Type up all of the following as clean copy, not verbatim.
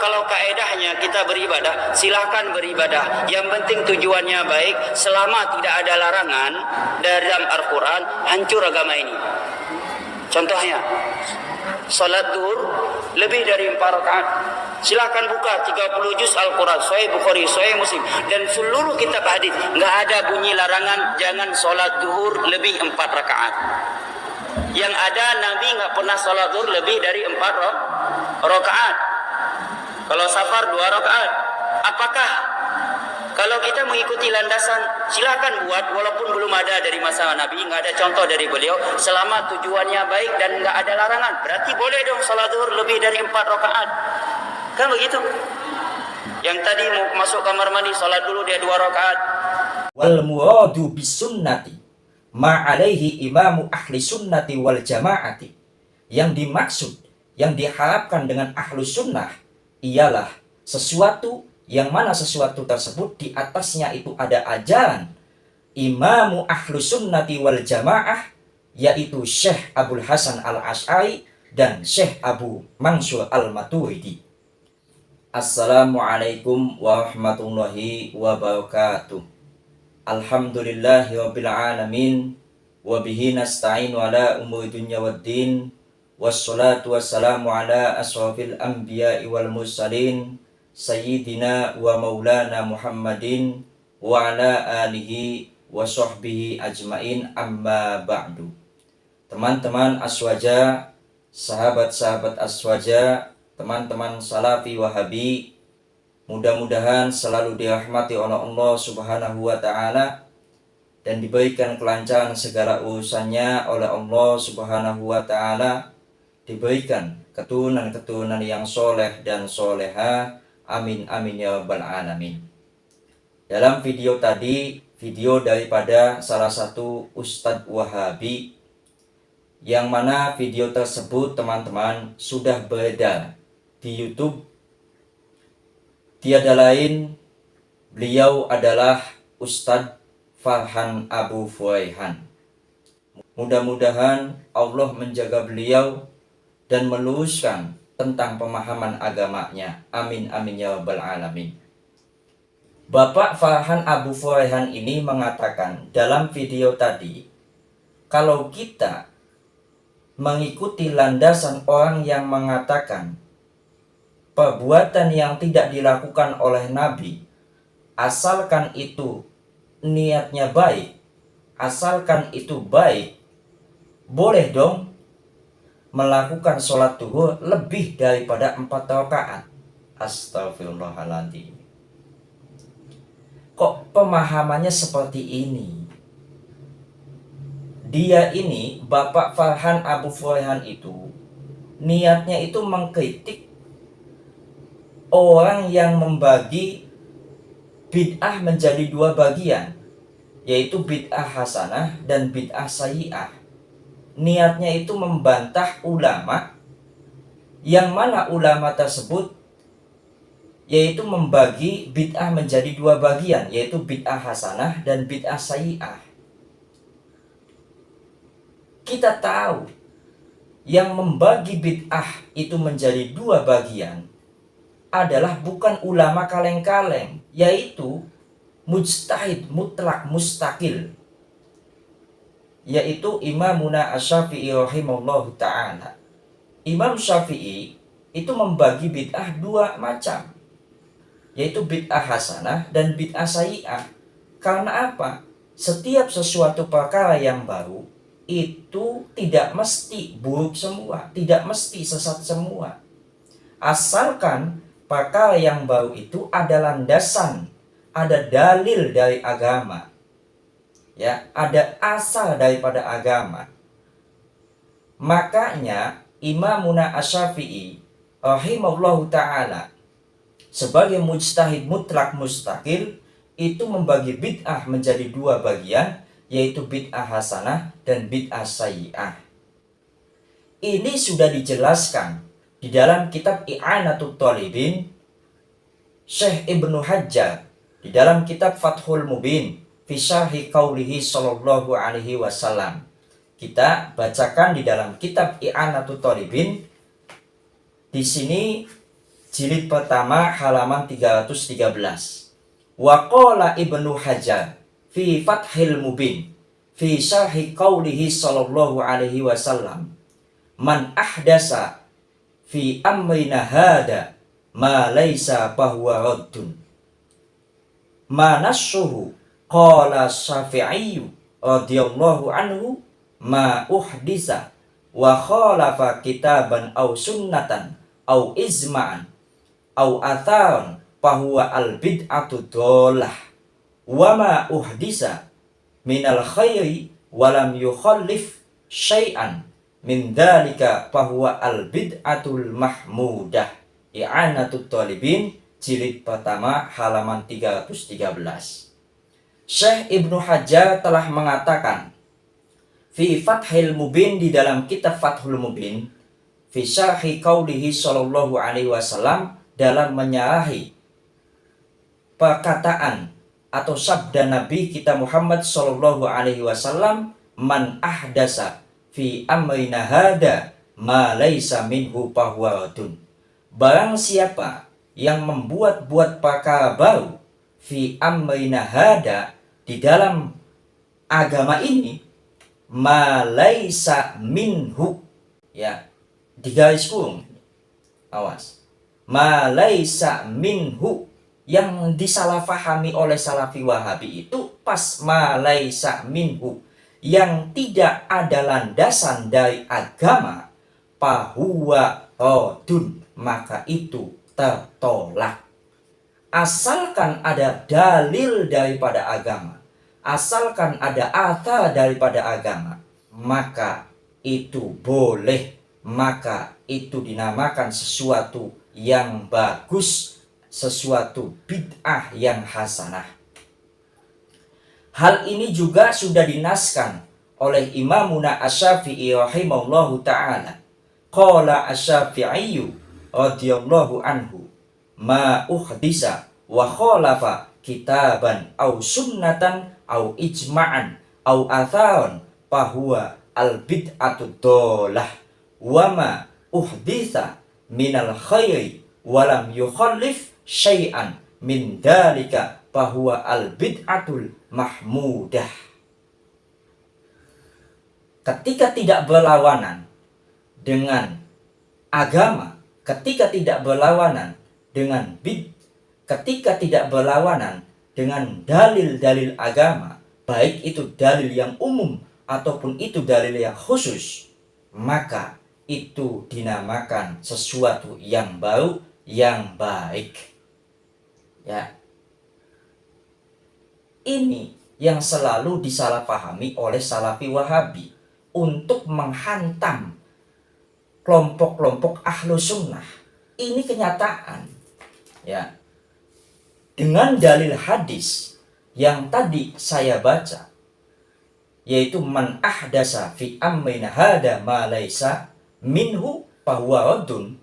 kalau kaedahnya kita beribadah, silahkan beribadah. Yang penting tujuannya baik. Selama tidak ada larangan dalam Al-Quran, hancur agama ini. Contohnya, salat zuhur lebih dari 4 rakaat. Silakan buka 30 juz Al-Quran, Sahih Bukhari, Sahih Muslim, dan seluruh kitab hadis. Enggak ada bunyi larangan jangan salat zuhur lebih 4 rakaat. Yang ada, Nabi enggak pernah salat zuhur lebih dari 4 rakaat. Kalau safar 2 rakaat. Apakah kalau kita mengikuti landasan, silakan buat walaupun belum ada dari masa Nabi, enggak ada contoh dari beliau, selama tujuannya baik dan enggak ada larangan, berarti boleh dong salat zuhur lebih dari 4 rakaat. Kan begitu? Yang tadi mau masuk kamar mandi, salat dulu dia 2 rakaat. Wal muradu bis sunnati ma alaihi imamu ahli sunnati wal jamaati. Yang dimaksud, yang diharapkan dengan ahlu sunnah ialah sesuatu yang mana sesuatu tersebut di atasnya itu ada ajaran imamu ahlu sunnati wal jamaah, yaitu Syekh Abdul Hasan al-Asy'ari dan Syekh Abu Mansur al-Maturidi. Assalamualaikum warahmatullahi wabarakatuh. Alhamdulillahi rabbil alamin, wabihi nasta'inu ala umuri dunya waddin, wassalatu wassalamu ala asrafil anbiya'i wal mursalin, sayyidina wa maulana Muhammadin wa ala alihi wa sahbihi ajmain, amma ba'du. Teman-teman Aswaja, sahabat-sahabat Aswaja, teman-teman Salafi Wahabi, mudah-mudahan selalu dirahmati oleh Allah Subhanahu wa Ta'ala dan diberikan kelancaran segala urusannya oleh Allah Subhanahu wa Ta'ala, diberikan keturunan-keturunan yang soleh dan soleha, amin amin ya rabbal alamin. Dalam video tadi, video daripada salah satu Ustadz Wahabi, yang mana video tersebut teman-teman sudah beredar di YouTube. Tiada lain, beliau adalah Ustadz Farhan Abu Furaihan. Mudah-mudahan Allah menjaga beliau dan meluruskan tentang pemahaman agamanya. Amin amin ya rabbal alamin. Bapak Farhan Abu Furaihan ini mengatakan dalam video tadi, kalau kita mengikuti landasan orang yang mengatakan perbuatan yang tidak dilakukan oleh Nabi, asalkan itu niatnya baik, asalkan itu baik, boleh dong melakukan sholat zuhur lebih daripada 4 rakaat. Astagfirullahaladzim. Kok pemahamannya seperti ini? Dia ini, Bapak Farhan Abu Furaihan itu, niatnya itu mengkritik orang yang membagi bid'ah menjadi 2 bagian, yaitu bid'ah hasanah dan bid'ah sayyi'ah. Niatnya itu membantah ulama, yang mana ulama tersebut yaitu membagi bid'ah menjadi 2 bagian, yaitu bid'ah hasanah dan bid'ah sayyi'ah. Kita tahu yang membagi bid'ah itu menjadi 2 bagian adalah bukan ulama kaleng-kaleng, yaitu mujtahid mutlak mustaqil, yaitu Imamuna Asy-Syafi'i rahimahullahu ta'ala. Imam Syafi'i itu membagi bid'ah 2 macam, yaitu bid'ah hasanah dan bid'ah sayyi'ah. Karena apa? Setiap sesuatu perkara yang baru itu tidak mesti buruk semua, tidak mesti sesat semua. Asalkan perkara yang baru itu ada landasan, ada dalil dari agama, ya, ada asal daripada agama. Makanya Imamuna Asy-Syafi'i rahimahullahu ta'ala sebagai mujtahid mutlak mustaqil itu membagi bid'ah menjadi 2 bagian, yaitu bid'ah hasanah dan bid'ah sayyi'ah. Ini sudah dijelaskan di dalam kitab I'anatul Talibin Syekh Ibnu Hajjar, di dalam kitab Fathul Mubin fi syarhi qaulihi sallallahu alaihi wasallam. Kita bacakan di dalam kitab I'anatul Talibin. Di sini jilid pertama halaman 313. Wa qala Ibnu Hajar fi Fathil Mubin fi syarhi qaulihi sallallahu alaihi wasallam, man ahdasa fi amrina hada ma laisa fahuwa raddun. Ma nassuhu qala Syafi'i radhiyallahu anhu ma uhdisa wa khalafa kitaban aw sunnatan aw izma'an aw atharan fahuwa al bid'atu dhalah wa ma uhdisa minal khairi walam yukhallif syai'an min dzalika fahuwa al bid'atul mahmudah. I'anatut Thalibin jilid pertama halaman 313. Syekh Ibnu Hajar telah mengatakan fi Fathil Mubin, di dalam kitab Fathul Mubin, fi syarhi qaulihi sallallahu alaihi wasallam, dalam menyarahi perkataan atau sabda Nabi kita Muhammad sallallahu alaihi wasallam, man ahdasa fi amrina hada ma laisa minhu fahuwa raddun. Barang siapa yang membuat-buat perkara baru fi amrina hada, di dalam agama ini, ma laisa minhu, ya, digaris kurung, awas, ma laisa minhu, yang disalahfahami oleh Salafi Wahabi itu pas ma laisa minhu, yang tidak ada landasan dari agama, fahuwa raddun, maka itu tertolak. Asalkan ada dalil daripada agama, asalkan ada athar daripada agama, maka itu boleh, maka itu dinamakan sesuatu yang bagus, sesuatu bid'ah yang hasanah. Hal ini juga sudah dinaskan oleh Imamuna Asy-Syafi'i rahimahullahu ta'ala. Qala Asy-Syafi'i radhiyallahu anhu, ma uhdisa wa khalafa kitaban aw sunnatan aw ijma'an aw atharan fahuwa al bid'atu dhalah wa ma uhditha minal khairi walam yukhallif syai'an min dalika fahuwa al bid'atul mahmudah. Ketika tidak berlawanan dengan agama, ketika tidak berlawanan dengan ketika tidak berlawanan dengan dalil-dalil agama, baik itu dalil yang umum ataupun itu dalil yang khusus, maka itu dinamakan sesuatu yang baru, yang baik. Ya. Ini yang selalu disalahpahami oleh Salafi Wahabi untuk menghantam kelompok-kelompok ahlu sunnah. Ini kenyataan, ya. Dengan dalil hadis yang tadi saya baca, yaitu man ahdasa fi amrina hada ma laisa minhu fahuwa raddun.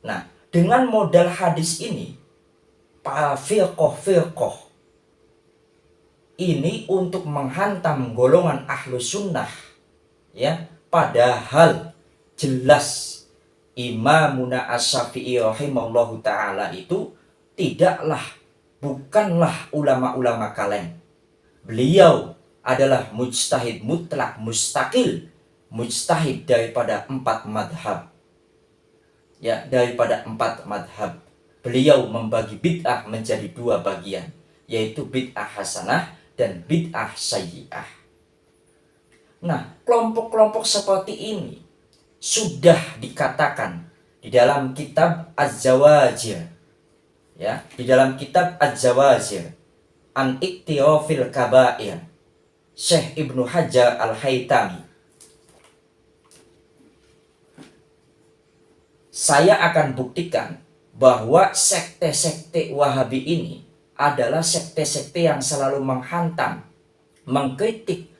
Nah, dengan modal hadis ini, para firqah ini untuk menghantam golongan ahlu sunnah, ya, padahal jelas Imamuna Asy-Syafi'i rahimahullahu ta'ala itu bukanlah ulama-ulama kaleng. Beliau adalah mujtahid mutlak mustaqil, mujtahid daripada 4 madhab. Ya, daripada 4 madhab. Beliau membagi bid'ah menjadi 2 bagian, yaitu bid'ah hasanah dan bid'ah sayyi'ah. Nah, kelompok-kelompok seperti ini sudah dikatakan di dalam kitab Az-Zawajir, ya, di dalam kitab Az-Zawajir an Iktirafil Kabair, Syekh Ibnu Hajar Al-Haytami. Saya akan buktikan bahwa sekte-sekte Wahabi ini adalah sekte-sekte yang selalu menghantam, mengkritik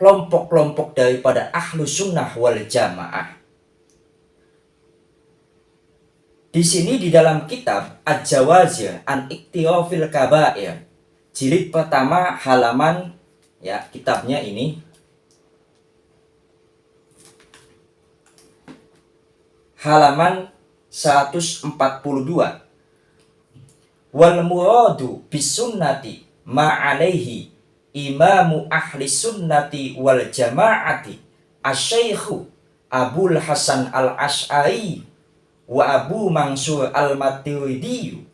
kelompok-kelompok daripada ahlu sunnah wal jamaah. Di sini di dalam kitab Az-Zawajir an Iktirafil Kabair, jilid pertama halaman, ya, kitabnya ini halaman 142. Wal muradu bisunnati ma'alaihi imamu ahli sunnati wal jama'ati asy-syaikhu Abul Hasan al-Asy'ari wa Abu Mansur al-Maturidi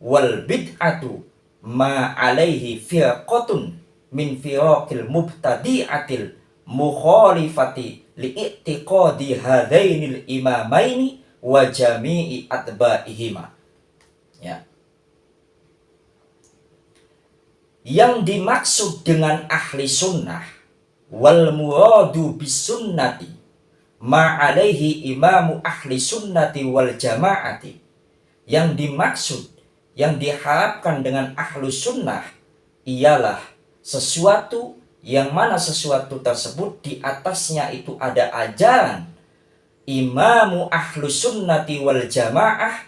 wal bid'atu ma'alaihi firqatun min firaqil mubtadi'atil mukhalifati li'tiqadi hadainil imamaini wa jami'i atba'ihima. Ya. Yang dimaksud dengan ahli sunnah wal muradu bisunnati ma'alaihi imamu ahli sunnati wal jama'ati, yang dimaksud, yang diharapkan dengan ahlu sunnah ialah sesuatu yang mana sesuatu tersebut di atasnya itu ada ajaran imamu ahlu sunnati wal jama'ah,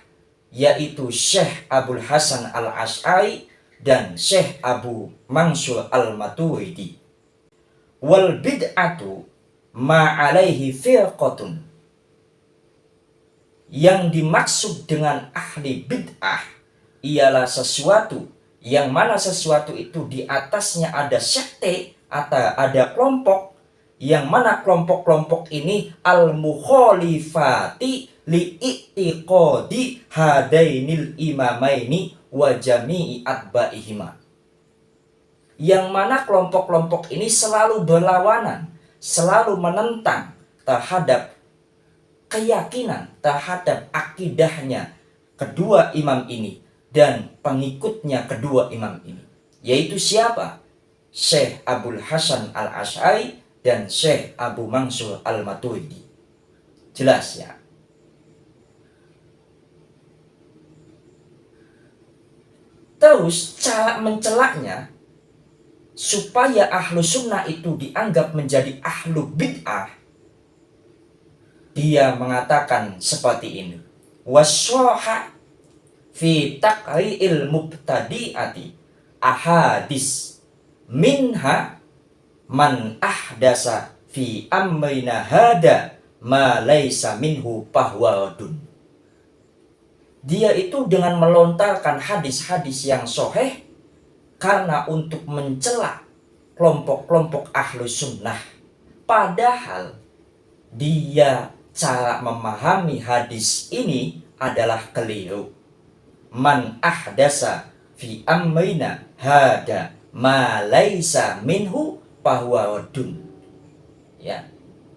yaitu Syekh Abul Hasan al-Asy'ari dan Syekh Abu Mansur al-Maturidi. Wal bid'atu ma'alaihi firqatun, yang dimaksud dengan ahli bid'ah ialah sesuatu yang mana sesuatu itu di atasnya ada sekte atau ada kelompok, yang mana kelompok-kelompok ini al-mukhalifati li'tiqadi hadainil imamaini wa jami'i atba'ihima, yang mana kelompok-kelompok ini selalu berlawanan, selalu menentang terhadap keyakinan, terhadap akidahnya kedua imam ini dan pengikutnya kedua imam ini, yaitu siapa? Syekh Abul Hasan al-Asy'ari dan Syekh Abu Mansur al-Maturidi. Jelas ya? Terus cara mencelaknya supaya ahlu sunnah itu dianggap menjadi ahlu bid'ah, dia mengatakan seperti ini: washoha fi taqri'il mubtadi'ati ahadis minha man ahdasa fi amrina hada ma laisa minhu pahwadun. Dia itu dengan melontarkan hadis-hadis yang sahih karena untuk mencela kelompok-kelompok ahlu sunnah, padahal dia cara memahami hadis ini adalah keliru. Man ahdasa fi amrina hada ma laisa minhu pahwadun. Ya,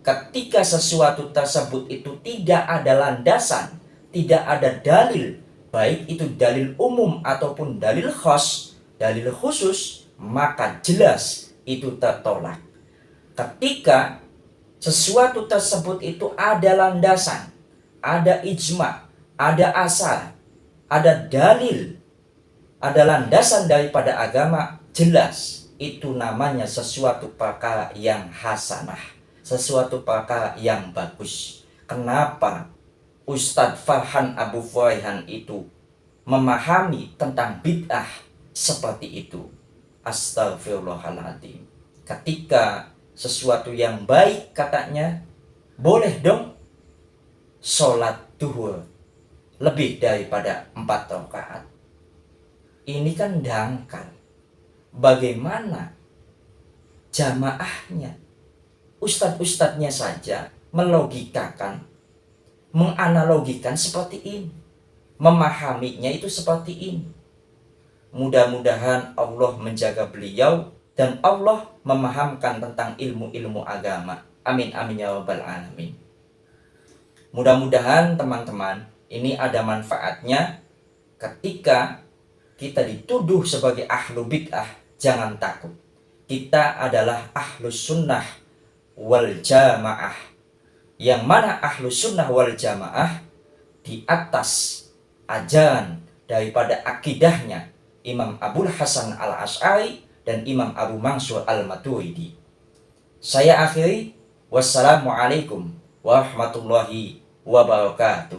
ketika sesuatu tersebut itu tidak ada landasan, tidak ada dalil, baik itu dalil umum ataupun dalil khas, dalil khusus, maka jelas itu tertolak. Ketika sesuatu tersebut itu ada landasan, ada ijma, ada asar, ada dalil, ada landasan daripada agama, jelas itu namanya sesuatu perkara yang hasanah, sesuatu perkara yang bagus. Kenapa Ustadz Farhan Abu Furaihan itu memahami tentang bid'ah seperti itu? Astagfirullahaladzim. Ketika sesuatu yang baik katanya, boleh dong sholat duhur lebih daripada 4 rakaat. Ini kan dangkal. Bagaimana jamaahnya? Ustadz-ustadznya saja melogikakan, menganalogikan seperti ini, memahaminya itu seperti ini. Mudah-mudahan Allah menjaga beliau dan Allah memahamkan tentang ilmu-ilmu agama. Amin amin ya rabbal alamin. Mudah-mudahan teman-teman ini ada manfaatnya. Ketika kita dituduh sebagai ahlu bid'ah, jangan takut. Kita adalah ahlu sunnah wal jamaah, yang mana ahlu sunnah wal jamaah di atas ajaran daripada akidahnya Imam Abul Hasan al-Asy'ari dan Imam Abu Mansur al-Maturidi. Saya akhiri. Wassalamualaikum warahmatullahi wabarakatuh.